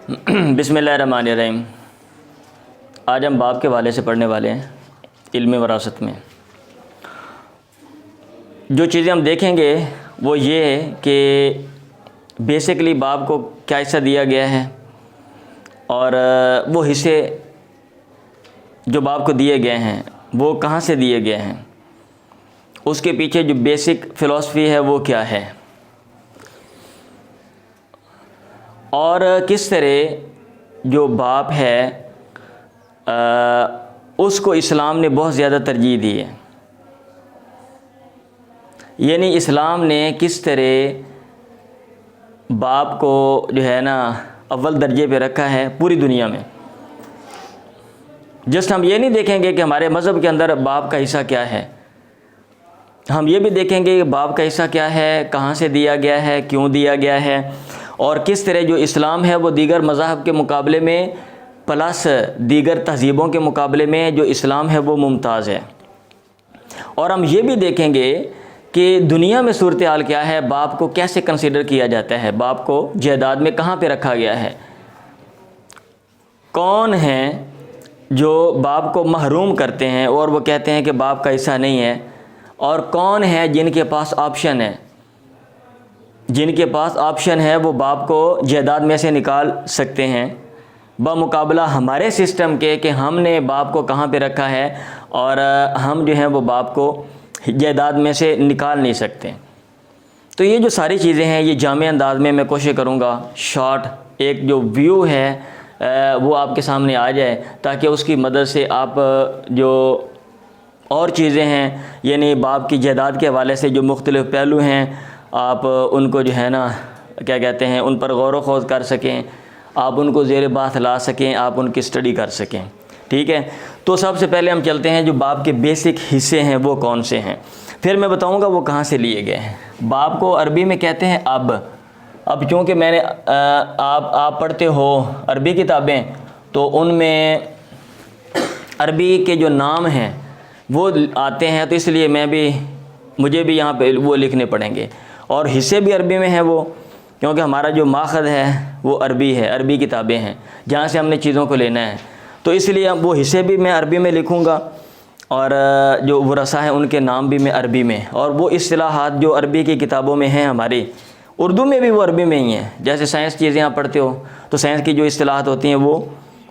بسم اللہ الرحمن الرحیم۔ آج ہم باب کے حوالے سے پڑھنے والے ہیں علم وراثت میں۔ جو چیزیں ہم دیکھیں گے وہ یہ ہے کہ بیسکلی باب کو کیا حصہ دیا گیا ہے، اور وہ حصے جو باب کو دیے گئے ہیں وہ کہاں سے دیے گئے ہیں، اس کے پیچھے جو بیسک فلسفی ہے وہ کیا ہے، اور کس طرح جو باب ہے اس کو اسلام نے بہت زیادہ ترجیح دی ہے۔ یعنی اسلام نے کس طرح باب کو جو ہے نا اول درجے پہ رکھا ہے پوری دنیا میں۔ جسٹ ہم یہ نہیں دیکھیں گے کہ ہمارے مذہب کے اندر باب کا حصہ کیا ہے، ہم یہ بھی دیکھیں گے کہ باب کا حصہ کیا ہے، کہاں سے دیا گیا ہے، کیوں دیا گیا ہے، اور کس طرح جو اسلام ہے وہ دیگر مذاہب کے مقابلے میں پلس دیگر تہذیبوں کے مقابلے میں جو اسلام ہے وہ ممتاز ہے۔ اور ہم یہ بھی دیکھیں گے کہ دنیا میں صورتحال کیا ہے، باب کو کیسے کنسیڈر کیا جاتا ہے، باب کو جائیداد میں کہاں پہ رکھا گیا ہے، کون ہیں جو باب کو محروم کرتے ہیں اور وہ کہتے ہیں کہ باب کا حصہ نہیں ہے، اور کون ہے جن کے پاس آپشن ہے، جن کے پاس آپشن ہے وہ باب کو جائیداد میں سے نکال سکتے ہیں، بمقابلہ ہمارے سسٹم کے کہ ہم نے باب کو کہاں پہ رکھا ہے اور ہم جو ہیں وہ باب کو جائیداد میں سے نکال نہیں سکتے۔ تو یہ جو ساری چیزیں ہیں یہ جامع انداز میں کوشش کروں گا شارٹ ایک جو ویو ہے وہ آپ کے سامنے آ جائے، تاکہ اس کی مدد سے آپ جو اور چیزیں ہیں یعنی باب کی جائیداد کے حوالے سے جو مختلف پہلو ہیں آپ ان کو جو ہے نا کیا کہتے ہیں ان پر غور و خوض کر سکیں، آپ ان کو زیر بحث لا سکیں، آپ ان کی اسٹڈی کر سکیں۔ ٹھیک ہے، تو سب سے پہلے ہم چلتے ہیں جو باب کے بیسک حصے ہیں وہ کون سے ہیں، پھر میں بتاؤں گا وہ کہاں سے لیے گئے ہیں۔ باب کو عربی میں کہتے ہیں اب چونکہ میں نے آپ پڑھتے ہو عربی کتابیں تو ان میں عربی کے جو نام ہیں وہ آتے ہیں، تو اس لیے مجھے بھی یہاں پہ وہ لکھنے پڑیں گے، اور حصے بھی عربی میں ہیں وہ، کیونکہ ہمارا جو ماخذ ہے وہ عربی ہے، عربی کتابیں ہیں جہاں سے ہم نے چیزوں کو لینا ہے، تو اس لیے وہ حصے بھی میں عربی میں لکھوں گا، اور جو ورثہ ہیں ان کے نام بھی میں عربی میں، اور وہ اصطلاحات جو عربی کی کتابوں میں ہیں ہماری اردو میں بھی وہ عربی میں ہی ہیں۔ جیسے سائنس چیزیں آپ پڑھتے ہو تو سائنس کی جو اصطلاحات ہوتی ہیں وہ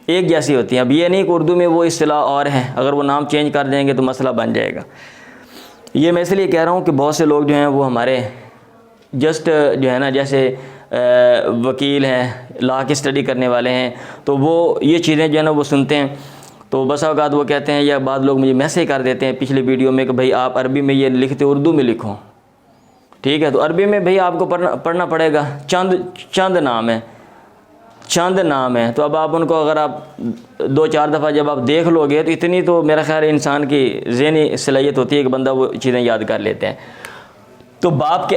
ایک جیسی ہوتی ہیں۔ اب یہ نہیں کہ اردو میں وہ اصطلاح اور ہے، اگر وہ نام چینج کر دیں گے تو مسئلہ بن جائے گا۔ یہ میں اس لیے کہہ رہا ہوں کہ بہت سے لوگ جو ہیں وہ ہمارے جسٹ جو ہے نا جیسے وکیل ہیں، لا کی اسٹڈی کرنے والے ہیں، تو وہ یہ چیزیں جو ہے نا وہ سنتے ہیں، تو بس اوقات وہ کہتے ہیں یا بعض لوگ مجھے میسیج کر دیتے ہیں پچھلی ویڈیو میں کہ بھائی آپ عربی میں یہ لکھتے اردو میں لکھو۔ ٹھیک ہے، تو عربی میں بھائی آپ کو پڑھنا پڑے گا، چند نام ہیں، تو اب آپ ان کو اگر آپ 2-4 دفعہ جب آپ دیکھ لو گے تو اتنی تو میرا خیال ہے انسان کی ذہنی صلاحیت ہوتی ہے کہ بندہ وہ چیزیں یاد کر لیتے ہیں۔ تو باب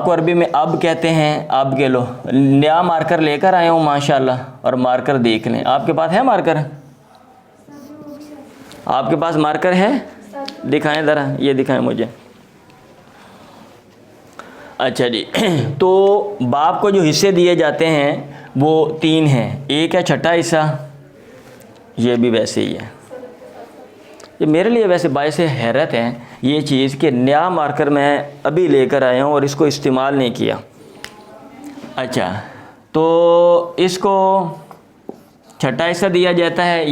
کو عربی میں اب کہتے ہیں۔ اب کے لو نیا مارکر لے کر آیا ہوں ماشاءاللہ، اور مارکر دیکھ لیں، آپ کے پاس ہے مارکر؟ آپ کے پاس مارکر ہے؟ دکھائیں ذرا، یہ دکھائیں مجھے۔ اچھا جی، تو باب کو جو حصے دیے جاتے ہیں وہ 3 ہیں۔ ایک ہے چھٹا حصہ، یہ بھی ویسے ہی ہے۔ یہ میرے لیے ویسے باعث حیرت ہے یہ چیز کہ نیا مارکر میں ابھی لے کر آیا ہوں اور اس کو استعمال نہیں کیا۔ اچھا، تو اس کو چھٹا حصہ دیا جاتا ہے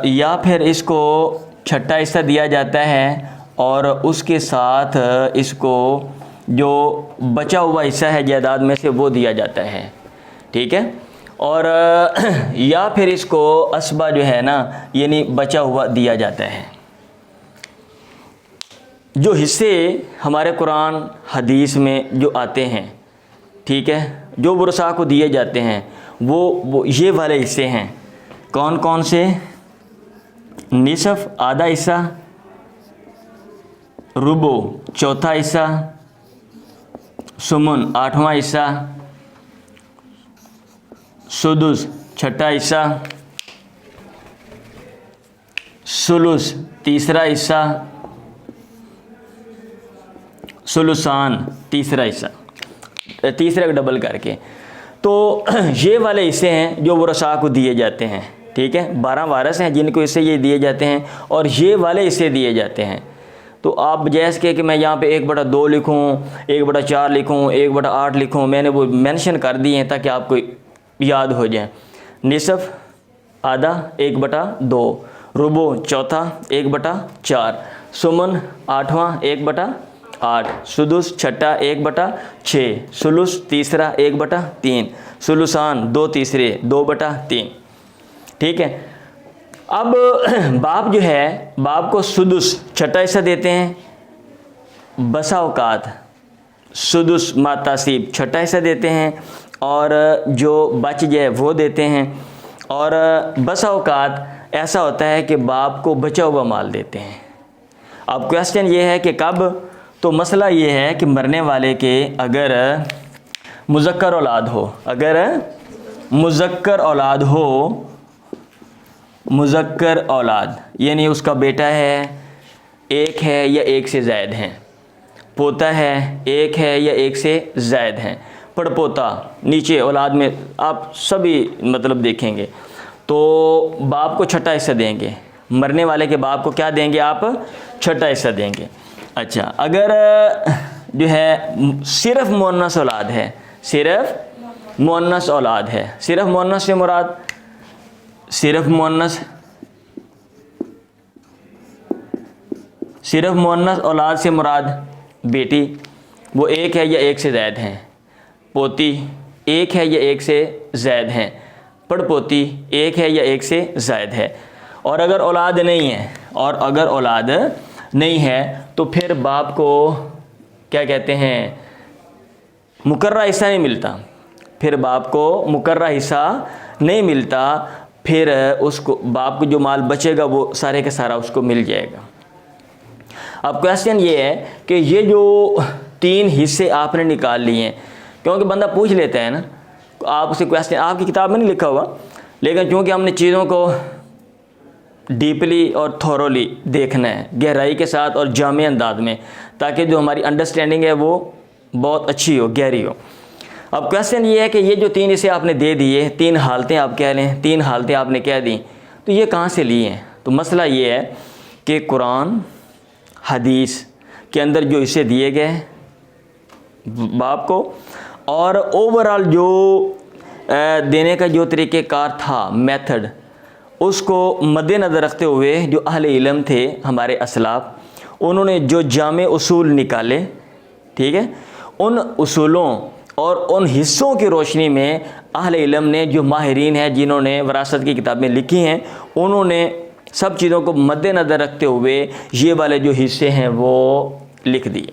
یا پھر اس کو چھٹا حصہ دیا جاتا ہے اور اس کے ساتھ اس کو جو بچا ہوا حصہ ہے جائیداد میں سے وہ دیا جاتا ہے۔ ٹھیک ہے، اور یا پھر اس کو اسبہ جو ہے نا یعنی بچا ہوا دیا جاتا ہے۔ جو حصے ہمارے قرآن حدیث میں جو آتے ہیں، ٹھیک ہے، جو ورثاء کو دیے جاتے ہیں وہ یہ والے حصے ہیں۔ کون کون سے؟ نصف آدھا حصہ، ربع چوتھا حصہ، ثمن 8واں حصہ، سدس چھٹا حصہ، ثلث تیسرا حصہ، ثلثان تیسرا حصہ، تیسرے کا ڈبل کر کے۔ تو یہ والے حصے ہیں جو ورثاء کو دیے جاتے ہیں، ٹھیک ہے، 12 وارث ہیں جن کو حصے یہ دیے جاتے ہیں اور یہ والے حصے دیے جاتے ہیں۔ تو آپ جیسے کہ میں یہاں پہ 1/2 لکھوں، 1/4 لکھوں، 1/8 لکھوں، میں نے وہ مینشن کر دیے ہیں تاکہ آپ کو یاد ہو جائیں۔ نصف آدھا 1/2، ربع چوتھا 1/4، سمن آٹھواں 1/8، سدس چھٹا 1/6، ثلث تیسرا 1/3، ثلثان 2/3 2/3، ٹھیک ہے۔ اب باپ جو ہے، باپ کو سدس چھٹا حصہ دیتے ہیں، بسا اوقات سدس ما تعصیب چھٹا حصہ دیتے ہیں اور جو بچ جائے وہ دیتے ہیں، اور بسا اوقات ایسا ہوتا ہے کہ باپ کو بچا ہوا مال دیتے ہیں۔ اب کویسچن یہ ہے کہ کب؟ تو مسئلہ یہ ہے کہ مرنے والے کے اگر مذکر اولاد ہو، اگر مذکر اولاد ہو، مذکر اولاد یعنی اس کا بیٹا ہے، ایک ہے یا ایک سے زائد ہیں، پوتا ہے، ایک ہے یا ایک سے زائد ہیں، پڑپوتا، نیچے اولاد میں آپ سبھی مطلب دیکھیں گے، تو باپ کو چھٹا حصہ دیں گے، مرنے والے کے باپ کو کیا دیں گے آپ؟ چھٹا حصہ دیں گے۔ اچھا، اگر جو ہے صرف مؤنث اولاد ہے، صرف مؤنث اولاد ہے، صرف مؤنث سے مراد، صرف مؤنث اولاد سے مراد بیٹی، وہ ایک ہے یا ایک سے زائد ہیں، پوتی ایک ہے یا ایک سے زائد ہیں، پڑپوتی ایک ہے یا ایک سے زائد ہے، اور اگر اولاد نہیں ہے، اور اگر اولاد نہیں ہے تو پھر باپ کو کیا کہتے ہیں؟ مقررہ حصہ نہیں ملتا، پھر باپ کو مقررہ حصہ نہیں ملتا، پھر اس کو باپ کو جو مال بچے گا وہ سارے کا سارا اس کو مل جائے گا۔ اب کویسچن یہ ہے کہ یہ جو 3 حصے آپ نے نکال لیے ہیں، کیونکہ بندہ پوچھ لیتا ہے نا، آپ اسے کویسچن آپ کی کتاب میں نہیں لکھا ہوا، لیکن چونکہ ہم نے چیزوں کو ڈیپلی اور تھورولی دیکھنا ہے، گہرائی کے ساتھ اور جامع انداز میں، تاکہ جو ہماری انڈرسٹینڈنگ ہے وہ بہت اچھی ہو، گہری ہو۔ اب کویسچن یہ ہے کہ یہ جو 3 حصے آپ نے دے دیے، 3 حالتیں آپ کہہ لیں، 3 حالتیں آپ نے کہہ دیں، تو یہ کہاں سے لی ہیں؟ تو مسئلہ یہ ہے کہ قرآن حدیث کے اندر جو حصے دیے گئے باپ کو، اور اوورال جو دینے کا جو طریقہ کار تھا، میتھڈ، اس کو مد نظر رکھتے ہوئے جو اہل علم تھے ہمارے اسلاف، انہوں نے جو جامع اصول نکالے، ٹھیک ہے، ان اصولوں اور ان حصوں کی روشنی میں اہل علم نے، جو ماہرین ہیں جنہوں نے وراثت کی کتابیں لکھی ہیں، انہوں نے سب چیزوں کو مد نظر رکھتے ہوئے یہ والے جو حصے ہیں وہ لکھ دیے،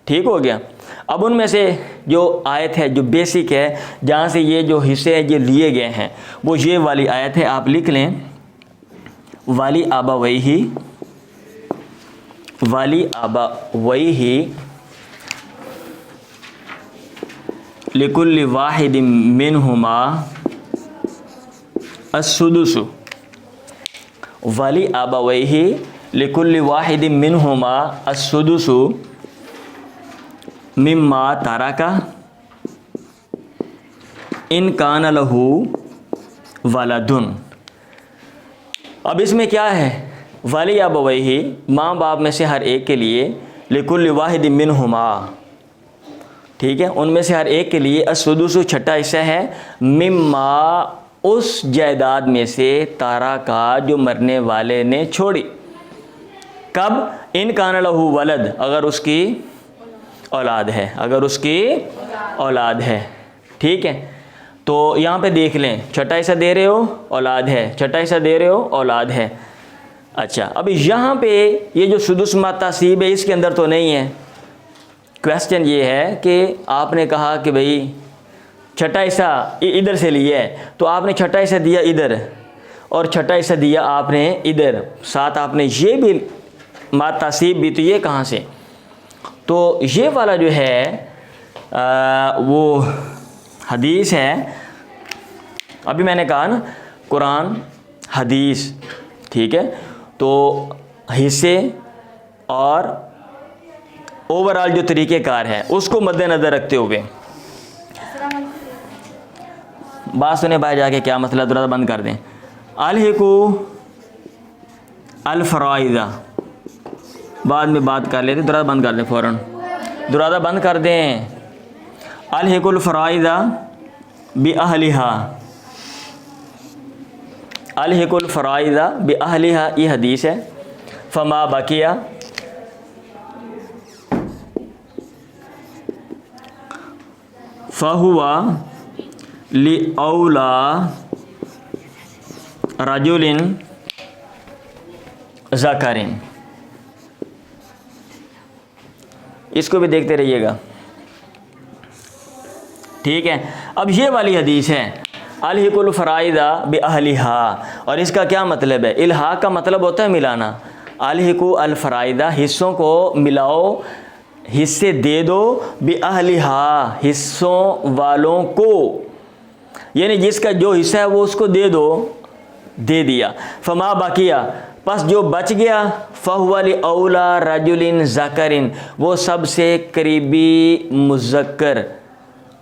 ٹھیک ہو گیا۔ اب ان میں سے جو آیت ہے جو بیسک ہے، جہاں سے یہ جو حصے ہیں یہ لیے گئے ہیں، وہ یہ والی آیت ہے، آپ لکھ لیں، والی آبویہ لکل واحد منہما السدس، والی آبویہ لکل واحد منہما السدس مما ترک ان کان لہ ولد۔ اب اس میں کیا ہے؟ والی آبویہ، ماں باپ میں سے ہر ایک کے لیے، لکل واحد منہما، ٹھیک ہے، ان میں سے ہر ایک کے لیے، السدس چھٹا حصہ ہے، مما اس جائیداد میں سے، تارا کا جو مرنے والے نے چھوڑی، کب؟ ان کان لہ ولد، اگر اس کی اولاد ہے، اگر اس کی اولاد ہے، ٹھیک ہے۔ تو یہاں پہ دیکھ لیں، چھٹا حصہ دے رہے ہو، اولاد ہے، چھٹا حصہ دے رہے ہو، اولاد ہے۔ اچھا، اب یہاں پہ یہ جو سدس ما تعصیب ہے اس کے اندر تو نہیں ہے۔ کویسچن یہ ہے کہ آپ نے کہا کہ بھئی چھٹا حصہ ادھر سے لیا ہے، تو آپ نے چھٹا حصہ دیا ادھر اور چھٹا حصہ دیا آپ نے ادھر، ساتھ آپ نے یہ بھی ما تعصیب بھی، تو یہ کہاں سے؟ تو یہ والا جو ہے وہ حدیث ہے، ابھی میں نے کہا نا قرآن حدیث، ٹھیک ہے، تو حصے اور اوورال جو طریقہ کار ہے اس کو مد نظر رکھتے ہوئے بات سنیں بھائی جا کے کیا مسئلہ، دروازہ بند کر دیں. الحقو الفرائض، بعد میں بات کر لیتے، دروازہ بند کر دیں فوراً، دروازہ بند کر دیں. الحقوا الفرائض باہلھا، الحقوا الفرائض باہلھا، یہ حدیث ہے. فما بقی فہو لأولی رجل ذکر. اس کو بھی دیکھتے رہیے گا، ٹھیک ہے. اب یہ والی حدیث ہے الحقوا الفرائض باہلھا، اور اس کا کیا مطلب ہے؟ الحاق کا مطلب ہوتا ہے ملانا. الحقوا الفرائض، حصوں کو ملاؤ، حصے دے دو، باہلھا، حصوں والوں کو، یعنی جس کا جو حصہ ہے وہ اس کو دے دو، دے دیا. فما بقیہ، پس جو بچ گیا، فہو لأولی رجل ذکر، وہ سب سے قریبی مذکر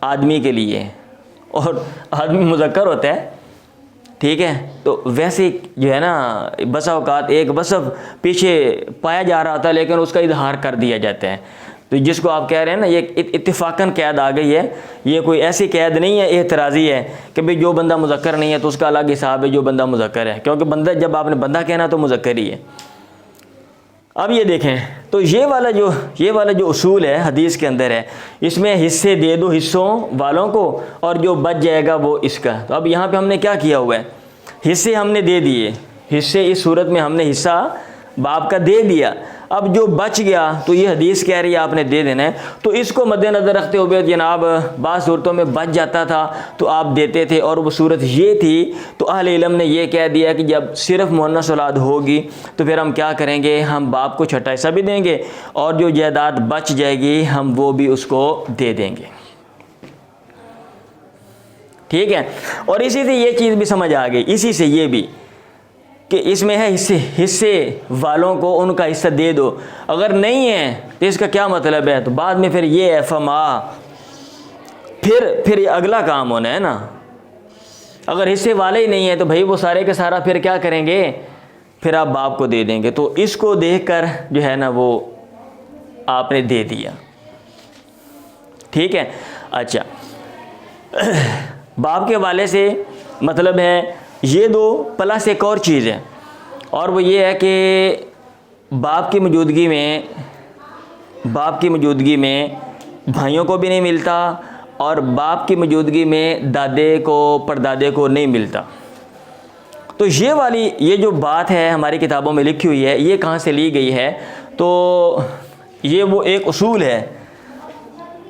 آدمی کے لیے، اور آدمی مذکر ہوتا ہے، ٹھیک ہے. تو ویسے جو ہے نا بسا اوقات ایک وصف پیچھے پایا جا رہا تھا لیکن اس کا اظہار کر دیا جاتا ہے. تو جس کو آپ کہہ رہے ہیں نا یہ اتفاقاً قید آ گئی ہے، یہ کوئی ایسی قید نہیں ہے اعتراضی ہے کہ بھئی جو بندہ مذکر نہیں ہے تو اس کا الگ حساب ہے جو بندہ مذکر ہے، کیونکہ بندہ جب آپ نے بندہ کہنا تو مذکر ہی ہے. اب یہ دیکھیں تو یہ والا جو اصول ہے حدیث کے اندر ہے، اس میں حصے دے دو حصوں والوں کو، اور جو بچ جائے گا وہ اس کا. تو اب یہاں پہ ہم نے کیا کیا ہوا ہے؟ حصے ہم نے دے دیے، حصے اس صورت میں ہم نے حصہ باپ کا دے دیا. اب جو بچ گیا تو یہ حدیث کہہ رہی ہے آپ نے دے دینا ہے. تو اس کو مد نظر رکھتے ہوئے جناب بعض صورتوں میں بچ جاتا تھا تو آپ دیتے تھے، اور وہ صورت یہ تھی تو اہل علم نے یہ کہہ دیا کہ جب صرف مؤنث اولاد ہوگی تو پھر ہم کیا کریں گے، ہم باپ کو چھٹا حصہ بھی دیں گے، اور جو جائیداد بچ جائے گی ہم وہ بھی اس کو دے دیں گے، ٹھیک ہے. اور اسی سے یہ چیز بھی سمجھ آ گئی، اسی سے یہ بھی کہ اس میں ہے حصے والوں کو ان کا حصہ دے دو. اگر نہیں ہے تو اس کا کیا مطلب ہے؟ تو بعد میں پھر یہ ہے فما، پھر یہ اگلا کام ہونا ہے نا. اگر حصے والے ہی نہیں ہیں تو بھائی وہ سارے کے سارا پھر کیا کریں گے، پھر آپ باپ کو دے دیں گے. تو اس کو دیکھ کر جو ہے نا وہ آپ نے دے دیا، ٹھیک ہے. اچھا، باپ کے حوالے سے مطلب ہے یہ دو پلس ایک اور چیز ہے، اور وہ یہ ہے کہ باپ کی موجودگی میں بھائیوں کو بھی نہیں ملتا، اور باپ کی موجودگی میں دادے کو پردادے کو نہیں ملتا. تو یہ جو بات ہے ہماری کتابوں میں لکھی ہوئی ہے، یہ کہاں سے لی گئی ہے؟ تو یہ وہ ایک اصول ہے،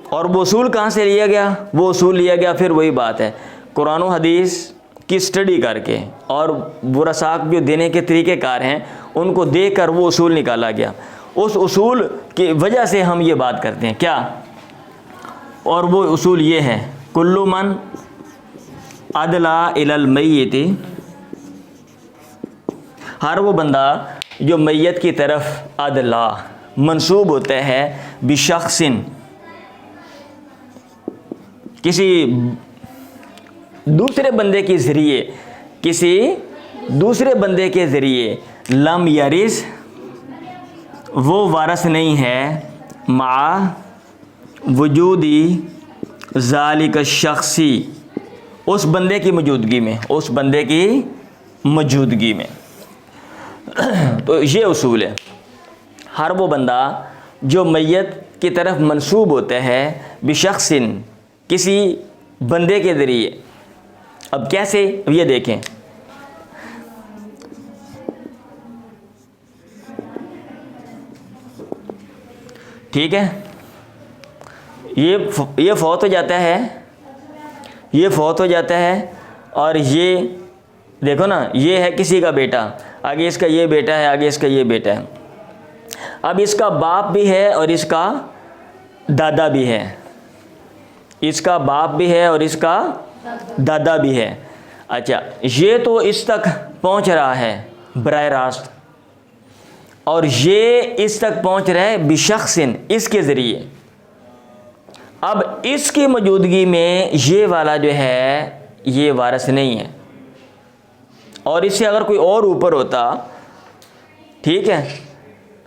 اور وہ اصول کہاں سے لیا گیا؟ وہ اصول لیا گیا پھر وہی بات ہے قرآن و حدیث کی اسٹڈی کر کے، اور ورثاء جو دینے کے طریقہ کار ہیں ان کو دیکھ کر وہ اصول نکالا گیا. اس اصول کی وجہ سے ہم یہ بات کرتے ہیں کیا، اور وہ اصول یہ ہے کل من ادلا الی المیت، ہر وہ بندہ جو میت کی طرف ادلا منسوب ہوتا ہے، بشخص، کسی دوسرے بندے کے ذریعے، کسی دوسرے بندے کے ذریعے، لم یرث، وہ وارث نہیں ہے، مع وجودی ذالک الشخصی، اس بندے کی موجودگی میں. تو یہ اصول ہے، ہر وہ بندہ جو میت کی طرف منسوب ہوتا ہے، بشخص، کسی بندے کے ذریعے. اب کیسے؟ اب یہ دیکھیں، ٹھیک ہے، یہ فوت ہو جاتا ہے، اور یہ دیکھو نا، یہ ہے کسی کا بیٹا، آگے اس کا یہ بیٹا ہے، آگے اس کا یہ بیٹا ہے. اب اس کا باپ بھی ہے اور اس کا دادا بھی ہے، اس کا باپ بھی ہے اور اس کا دادا بھی ہے. اچھا، یہ تو اس تک پہنچ رہا ہے براہ راست، اور یہ اس تک پہنچ رہا ہے بشخص، اس کے ذریعے. اب اس کی موجودگی میں یہ والا جو ہے یہ وارث نہیں ہے، اور اس سے اگر کوئی اور اوپر ہوتا، ٹھیک ہے،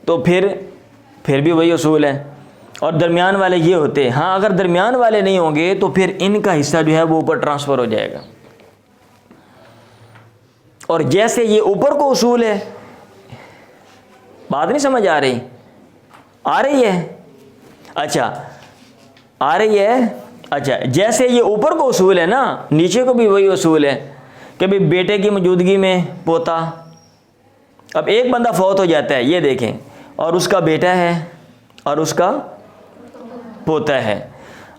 تو پھر بھی وہی اصول ہے، اور درمیان والے یہ ہوتے. ہاں اگر درمیان والے نہیں ہوں گے تو پھر ان کا حصہ جو ہے وہ اوپر ٹرانسفر ہو جائے گا. اور جیسے یہ اوپر کو اصول ہے، بات نہیں سمجھ آ رہی؟ آ رہی ہے؟ اچھا آ رہی ہے. اچھا جیسے یہ اوپر کو اصول ہے نا، نیچے کو بھی وہی اصول ہے کہ بھی بیٹے کی موجودگی میں پوتا. اب ایک بندہ فوت ہو جاتا ہے، یہ دیکھیں، اور اس کا بیٹا ہے اور اس کا پوتا ہے.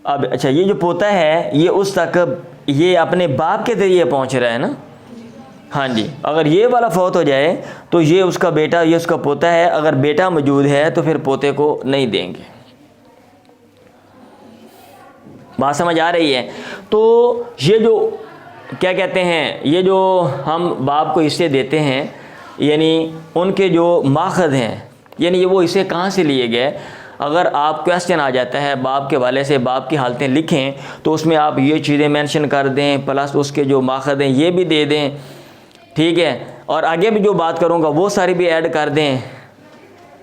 اب اچھا یہ جو پوتا ہے یہ اس تک یہ اپنے باپ کے ذریعے پہنچ رہا ہے نا. ہاں جی، اگر یہ والا فوت ہو جائے تو یہ اس کا بیٹا، یہ اس کا پوتا ہے. اگر بیٹا موجود ہے تو پھر پوتے کو نہیں دیں گے. بات سمجھ آ رہی ہے؟ تو یہ جو کیا کہتے ہیں، یہ جو ہم باپ کو حصے دیتے ہیں، یعنی ان کے جو ماخذ ہیں، یعنی یہ وہ حصے کہاں سے لیے گئے. اگر آپ کویسچن آ جاتا ہے باپ کے والے سے، باپ کی حالتیں لکھیں، تو اس میں آپ یہ چیزیں مینشن کر دیں، پلس اس کے جو ماخذ ہیں یہ بھی دے دیں، ٹھیک ہے، اور آگے بھی جو بات کروں گا وہ ساری بھی ایڈ کر دیں.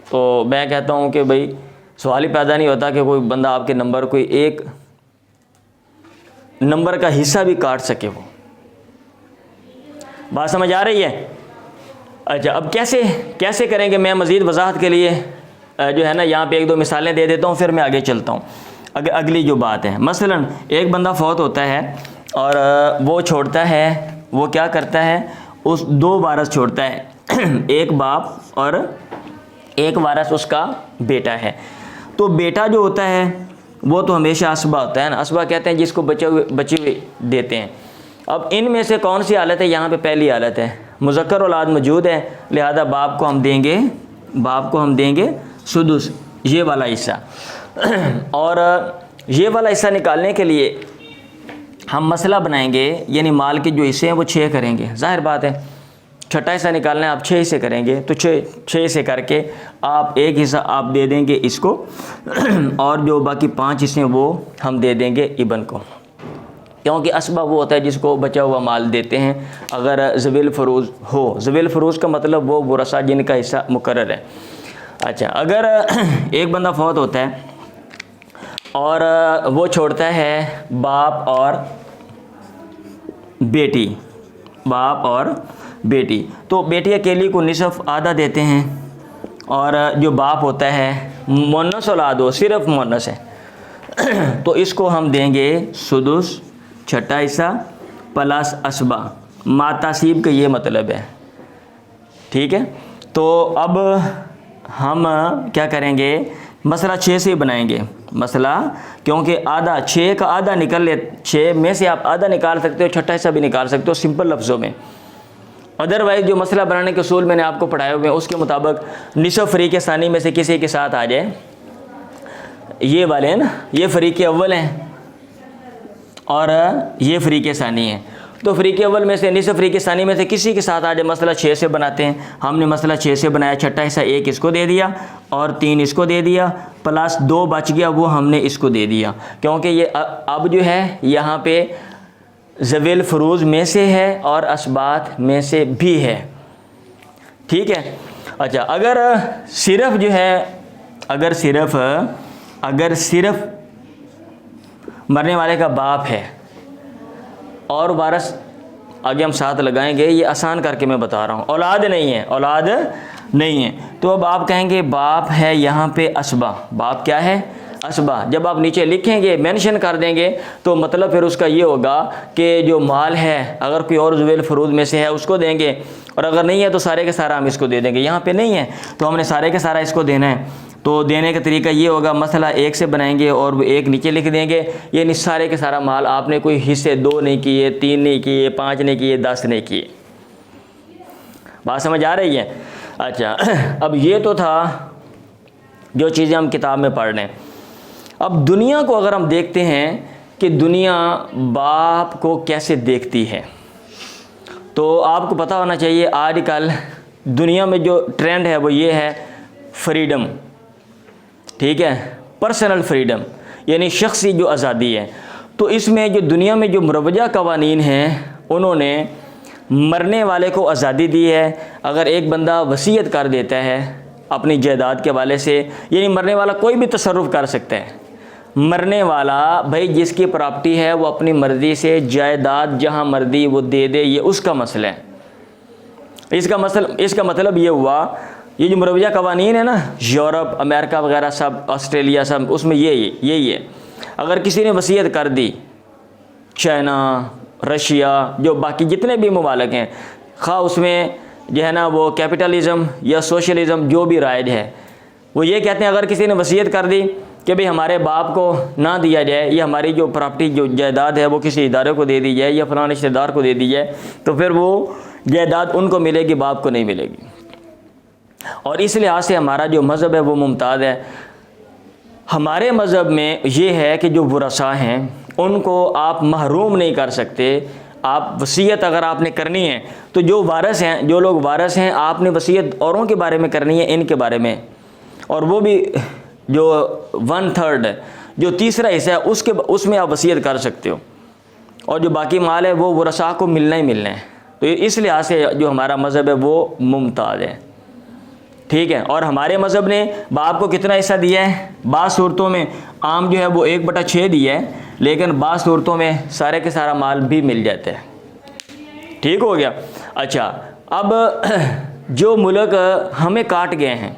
تو میں کہتا ہوں کہ بھائی سوال ہی پیدا نہیں ہوتا کہ کوئی بندہ آپ کے نمبر، کوئی ایک نمبر کا حصہ بھی کاٹ سکے. وہ بات سمجھ آ رہی ہے؟ اچھا اب کیسے کریں گے، میں مزید وضاحت کے لیے جو ہے نا یہاں پہ ایک دو مثالیں دے دیتا ہوں، پھر میں آگے چلتا ہوں. اگلی جو بات ہے، مثلا ایک بندہ فوت ہوتا ہے اور وہ چھوڑتا ہے، وہ کیا کرتا ہے، اس دو وارث چھوڑتا ہے، ایک باپ اور ایک وارث اس کا بیٹا ہے. تو بیٹا جو ہوتا ہے وہ تو ہمیشہ اسبہ ہوتا ہے نا، اسبہ کہتے ہیں جس کو بچے ہوئے دیتے ہیں. اب ان میں سے کون سی حالت ہے؟ یہاں پہ پہلی حالت ہے، مذکر اولاد موجود ہے، لہذا باپ کو ہم دیں گے سدس، یہ والا حصہ. اور یہ والا حصہ نکالنے کے لیے ہم مسئلہ بنائیں گے، یعنی مال کے جو حصے ہیں وہ 6 کریں گے. ظاہر بات ہے چھٹا حصہ نکالنا ہے، آپ 6 حصے کریں گے، تو 6 حصے کر کے آپ ایک حصہ آپ دے دیں گے اس کو، اور جو باقی 5 حصے ہیں وہ ہم دے دیں گے ابن کو. کیونکہ اسبہ وہ ہوتا ہے جس کو بچا ہوا مال دیتے ہیں اگر ذوی الفروض ہو. ذوی الفروض کا مطلب وہ ورثہ جن کا حصہ مقرر ہے. اچھا اگر ایک بندہ فوت ہوتا ہے اور وہ چھوڑتا ہے باپ اور بیٹی، تو بیٹی اکیلی کو نصف آدھا دیتے ہیں، اور جو باپ ہوتا ہے مؤنث اولاد ہو، صرف مؤنث ہے، تو اس کو ہم دیں گے سدس، چھٹا حصہ پلس اسبہ. ماتاسیب کا یہ مطلب ہے، ٹھیک ہے. تو اب ہم کیا کریں گے، مسئلہ 6 سے بنائیں گے مسئلہ، کیونکہ آدھا 6 کا آدھا نکل لے، 6 میں سے آپ آدھا نکال سکتے ہو، چھٹا حصہ بھی نکال سکتے ہو سمپل لفظوں میں. ادروائز جو مسئلہ بنانے کے اصول میں نے آپ کو پڑھائے ہوئے ہیں اس کے مطابق نصف فریق ثانی میں سے کسی کے ساتھ آ جائے، یہ والے ہیں نا، یہ فریق اول ہیں اور یہ فریق ثانی ہے، تو فریق اول میں سے نصف فریق ثانی میں سے کسی کے ساتھ آ جائے. مسئلہ 6 سے بناتے ہیں. ہم نے مسئلہ 6 سے بنایا، چھٹا حصہ 1 اس کو دے دیا اور 3 اس کو دے دیا، پلس 2 بچ گیا وہ ہم نے اس کو دے دیا، کیونکہ یہ اب جو ہے یہاں پہ ذوی الفروض میں سے ہے اور اسبات میں سے بھی ہے، ٹھیک ہے. اچھا اگر صرف جو ہے، اگر صرف مرنے والے کا باپ ہے اور وارث، آگے ہم ساتھ لگائیں گے، یہ آسان کر کے میں بتا رہا ہوں، اولاد نہیں ہے، تو اب آپ کہیں گے باپ ہے یہاں پہ اسبہ. باپ کیا ہے؟ اسبہ. جب آپ نیچے لکھیں گے مینشن کر دیں گے تو مطلب پھر اس کا یہ ہوگا کہ جو مال ہے اگر کوئی اور ذوی الفروض میں سے ہے اس کو دیں گے، اور اگر نہیں ہے تو سارے کے سارا ہم اس کو دے دیں گے. یہاں پہ نہیں ہے تو ہم نے سارے کے سارا اس کو دینا ہے. تو دینے کا طریقہ یہ ہوگا، مسئلہ 1 سے بنائیں گے اور وہ 1 نیچے لکھ دیں گے، یعنی سارے کے سارا مال آپ نے کوئی حصے 2 نہیں کیے، 3 نہیں کیے، 5 نہیں کیے، 10 نہیں کیے. بات سمجھ آ رہی ہے؟ اچھا اب یہ تو تھا جو چیزیں ہم کتاب میں پڑھ رہے ہیں. اب دنیا کو اگر ہم دیکھتے ہیں کہ دنیا باپ کو کیسے دیکھتی ہے، تو آپ کو پتہ ہونا چاہیے آج کل دنیا میں جو ٹرینڈ ہے وہ یہ ہے فریڈم، ٹھیک ہے، پرسنل فریڈم، یعنی شخصی جو آزادی ہے. تو اس میں جو دنیا میں جو مروجہ قوانین ہیں انہوں نے مرنے والے کو آزادی دی ہے. اگر ایک بندہ وصیت کر دیتا ہے اپنی جائیداد کے حوالے سے، یعنی مرنے والا کوئی بھی تصرف کر سکتا ہے. مرنے والا بھائی جس کی پراپرٹی ہے وہ اپنی مرضی سے جائیداد جہاں مرضی وہ دے دے، یہ اس کا مسئلہ ہے. اس کا مطلب یہ ہوا یہ جو مروجہ قوانین ہے نا، یورپ، امریکہ وغیرہ سب، آسٹریلیا سب، اس میں یہی ہے. اگر کسی نے وصیت کر دی، چائنا، رشیا، جو باقی جتنے بھی ممالک ہیں، خواہ اس میں جو ہے نا وہ کیپٹلزم یا سوشلزم جو بھی رائج ہے، وہ یہ کہتے ہیں اگر کسی نے وصیت کر دی کہ بھئی ہمارے باپ کو نہ دیا جائے، یا ہماری جو پراپرٹی جو جائیداد ہے وہ کسی ادارے کو دے دی جائے یا فلاں رشتہ دار کو دے دی جائے، تو پھر وہ جائیداد ان کو ملے گی، باپ کو نہیں ملے گی. اور اس لحاظ سے ہمارا جو مذہب ہے وہ ممتاز ہے. ہمارے مذہب میں یہ ہے کہ جو ورثاء ہیں ان کو آپ محروم نہیں کر سکتے. آپ وصیت اگر آپ نے کرنی ہے تو جو وارث ہیں، جو لوگ وارث ہیں، آپ نے وصیت اوروں کے بارے میں کرنی ہے، ان کے بارے میں، اور وہ بھی جو 1/3 جو تیسرا حصہ ہے اس میں آپ وصیت کر سکتے ہو، اور جو باقی مال ہے وہ ورثاء کو ملنا ہی ملنا ہے. تو اس لحاظ سے جو ہمارا مذہب ہے وہ ممتاز ہے. ٹھیک ہے. اور ہمارے مذہب نے باپ کو کتنا حصہ دیا ہے؟ بعض صورتوں میں عام جو ہے وہ 1/6 دیا ہے، لیکن بعض صورتوں میں سارے کے سارا مال بھی مل جاتا ہے. ٹھیک ہو گیا. اچھا، اب جو ملک ہمیں کاٹ گئے ہیں،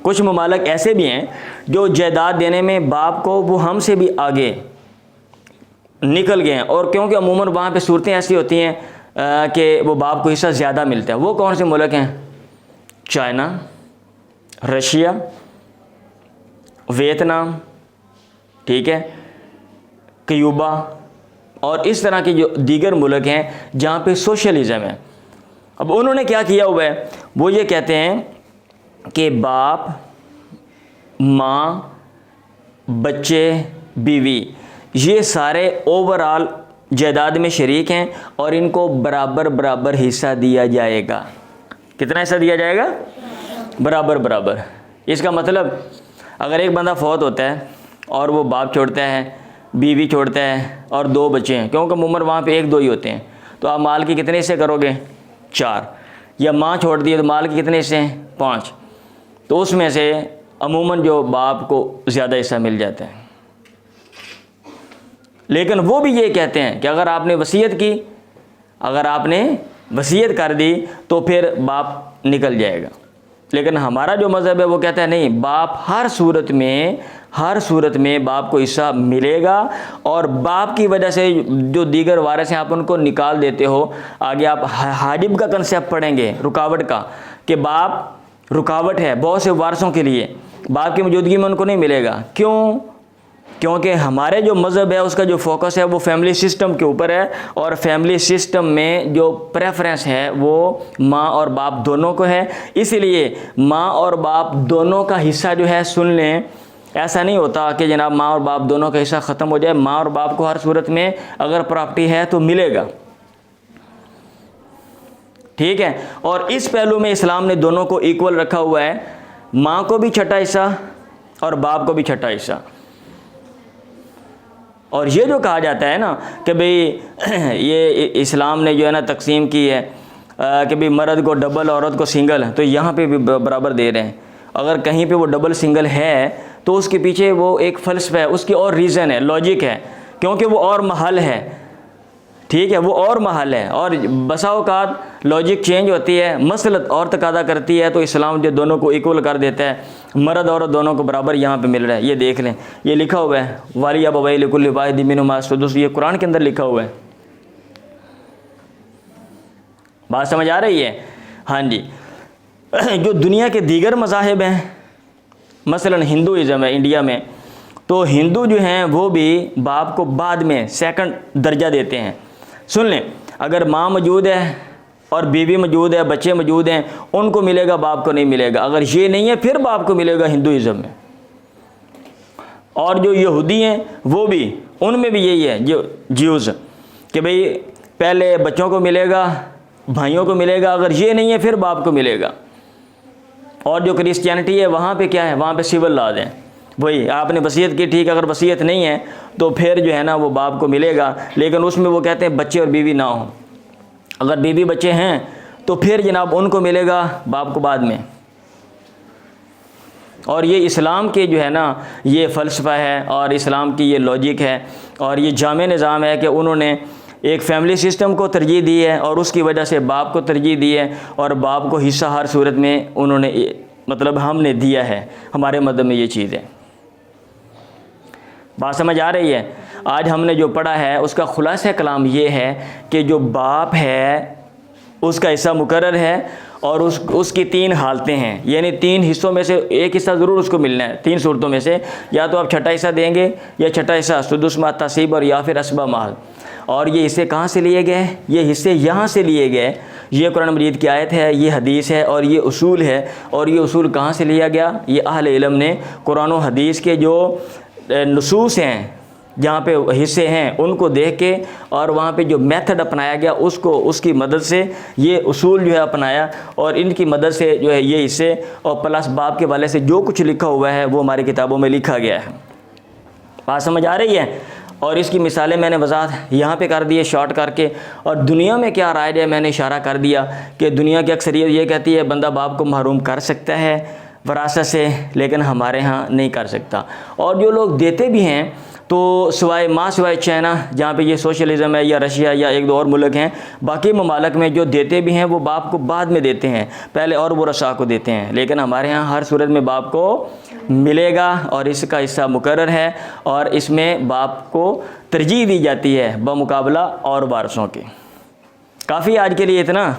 کچھ ممالک ایسے بھی ہیں جو جائیداد دینے میں باپ کو وہ ہم سے بھی آگے نکل گئے ہیں، اور کیونکہ عموماً وہاں پہ صورتیں ایسی ہوتی ہیں کہ وہ باپ کو حصہ زیادہ ملتا ہے. وہ کون سے ملک ہیں؟ چائنا، رشیا، ویتنام، ٹھیک ہے، کیوبا، اور اس طرح کے جو دیگر ملک ہیں جہاں پہ سوشلزم ہے. اب انہوں نے کیا کیا ہوا ہے؟ وہ یہ کہتے ہیں کہ باپ، ماں، بچے، بیوی، یہ سارے اوورآل جائیداد میں شریک ہیں، اور ان کو برابر حصہ دیا جائے گا. کتنا حصہ دیا جائے گا؟ برابر. اس کا مطلب اگر ایک بندہ فوت ہوتا ہے اور وہ باپ چھوڑتا ہے، بیوی چھوڑتا ہے، اور 2 بچے ہیں، کیونکہ عموماً وہاں پہ 1-2 ہی ہوتے ہیں، تو آپ مال کے کتنے حصے کرو گے؟ 4. یا ماں چھوڑ دیے تو مال کے کتنے حصے ہیں؟ 5. تو اس میں سے عموماً جو باپ کو زیادہ حصہ مل جاتا ہے. لیکن وہ بھی یہ کہتے ہیں کہ اگر آپ نے وصیت کی، اگر آپ نے وصیت کر دی تو پھر باپ نکل جائے گا. لیکن ہمارا جو مذہب ہے وہ کہتا ہے نہیں، باپ ہر صورت میں باپ کو حصہ ملے گا، اور باپ کی وجہ سے جو دیگر وارث ہیں آپ ان کو نکال دیتے ہو. آگے آپ حاجب کا کنسیپٹ پڑھیں گے، رکاوٹ کا، کہ باپ رکاوٹ ہے بہت سے وارثوں کے لیے، باپ کی موجودگی میں ان کو نہیں ملے گا. کیوں؟ کیونکہ ہمارے جو مذہب ہے اس کا جو فوکس ہے وہ فیملی سسٹم کے اوپر ہے، اور فیملی سسٹم میں جو پریفرنس ہے وہ ماں اور باپ دونوں کو ہے. اس لیے ماں اور باپ دونوں کا حصہ جو ہے سن لیں. ایسا نہیں ہوتا کہ جناب ماں اور باپ دونوں کا حصہ ختم ہو جائے. ماں اور باپ کو ہر صورت میں اگر پراپرٹی ہے تو ملے گا. ٹھیک ہے. اور اس پہلو میں اسلام نے دونوں کو ایکول رکھا ہوا ہے، ماں کو بھی چھٹا حصہ اور باپ کو بھی چھٹا حصہ. اور یہ جو کہا جاتا ہے نا کہ بھئی یہ اسلام نے جو ہے نا تقسیم کی ہے کہ بھئی مرد کو ڈبل، عورت کو سنگل، تو یہاں پہ بھی برابر دے رہے ہیں. اگر کہیں پہ وہ ڈبل سنگل ہے تو اس کے پیچھے وہ ایک فلسفہ ہے، اس کی اور ریزن ہے، لاجک ہے، کیونکہ وہ اور محل ہے. ٹھیک ہے، وہ اور محل ہے، اور بسا اوقات لاجک چینج ہوتی ہے، مسلط اور تقاضا کرتی ہے، تو اسلام جو دونوں کو ایکول کر دیتا ہے، مرد عورت دونوں کو برابر یہاں پہ مل رہا ہے. یہ دیکھ لیں، یہ لکھا ہوا ہے والی ابویہ لکل واحد منہما السدس، یہ قرآن کے اندر لکھا ہوا ہے. بات سمجھ آ رہی ہے؟ ہاں جی. جو دنیا کے دیگر مذاہب ہیں، مثلا ہندوازم ہے انڈیا میں، تو ہندو جو ہیں وہ بھی باپ کو بعد میں سیکنڈ درجہ دیتے ہیں. سن لیں، اگر ماں موجود ہے اور بیوی موجود ہے، بچے موجود ہیں، ان کو ملے گا، باپ کو نہیں ملے گا. اگر یہ نہیں ہے پھر باپ کو ملے گا ہندوازم میں. اور جو یہودی ہیں وہ بھی، ان میں بھی یہی ہے، جو جیوز، کہ بھئی پہلے بچوں کو ملے گا، بھائیوں کو ملے گا، اگر یہ نہیں ہے پھر باپ کو ملے گا. اور جو کرسچینٹی ہے وہاں پہ کیا ہے؟ وہاں پہ سول لاز ہیں. وہی آپ نے وصیت کی ٹھیک، اگر وصیت نہیں ہے تو پھر جو ہے نا وہ باپ کو ملے گا، لیکن اس میں وہ کہتے ہیں بچے اور بیوی نہ ہوں، اگر بیوی بچے ہیں تو پھر جناب ان کو ملے گا، باپ کو بعد میں۔ اور یہ اسلام کے جو ہے نا یہ فلسفہ ہے اور اسلام کی یہ لاجک ہے اور یہ جامع نظام ہے کہ انہوں نے ایک فیملی سسٹم کو ترجیح دی ہے اور اس کی وجہ سے باپ کو ترجیح دی ہے، اور باپ کو حصہ ہر صورت میں انہوں نے مطلب ہم نے دیا ہے، ہمارے مذہب میں یہ چیز ہے۔ بات سمجھ آ رہی ہے؟ آج ہم نے جو پڑھا ہے اس کا خلاصہ کلام یہ ہے کہ جو باپ ہے اس کا حصہ مقرر ہے، اور اس کی 3 حالتیں ہیں، یعنی 3 حصوں میں سے ایک حصہ ضرور اس کو ملنا ہے، 3 صورتوں میں سے، یا تو آپ چھٹا حصہ دیں گے، یا چھٹا حصہ سدس ما تسیب، اور یا پھر اسبہ مال۔ اور یہ حصے کہاں سے لیے گئے؟ یہ حصے یہاں سے لیے گئے، یہ قرآن مجید کی آیت ہے، یہ حدیث ہے اور یہ اصول ہے۔ اور یہ اصول کہاں سے لیا گیا؟ یہ اہل علم نے قرآن و حدیث کے جو نصوص ہیں جہاں پہ حصے ہیں ان کو دیکھ کے، اور وہاں پہ جو میتھڈ اپنایا گیا اس کی مدد سے یہ اصول جو ہے اپنایا، اور ان کی مدد سے جو ہے یہ حصے اور پلس باپ کے والے سے جو کچھ لکھا ہوا ہے وہ ہماری کتابوں میں لکھا گیا ہے۔ بات سمجھ آ رہی ہے؟ اور اس کی مثالیں میں نے وضاحت یہاں پہ کر دی ہے شارٹ کر کے۔ اور دنیا میں کیا رائج ہے میں نے اشارہ کر دیا کہ دنیا کی اکثریت یہ کہتی ہے بندہ باپ کو محروم کر سکتا ہے وراثت سے، لیکن ہمارے ہاں نہیں کر سکتا۔ اور جو لوگ دیتے بھی ہیں تو سوائے چائنا جہاں پہ یہ سوشلزم ہے، یا رشیا یا 1-2 اور ملک ہیں، باقی ممالک میں جو دیتے بھی ہیں وہ باپ کو بعد میں دیتے ہیں، پہلے اور ورثاء کو دیتے ہیں، لیکن ہمارے ہاں ہر صورت میں باپ کو ملے گا، اور اس کا حصہ مقرر ہے، اور اس میں باپ کو ترجیح دی جاتی ہے بمقابلہ اور وارثوں کے۔ کافی آج کے لیے اتنا۔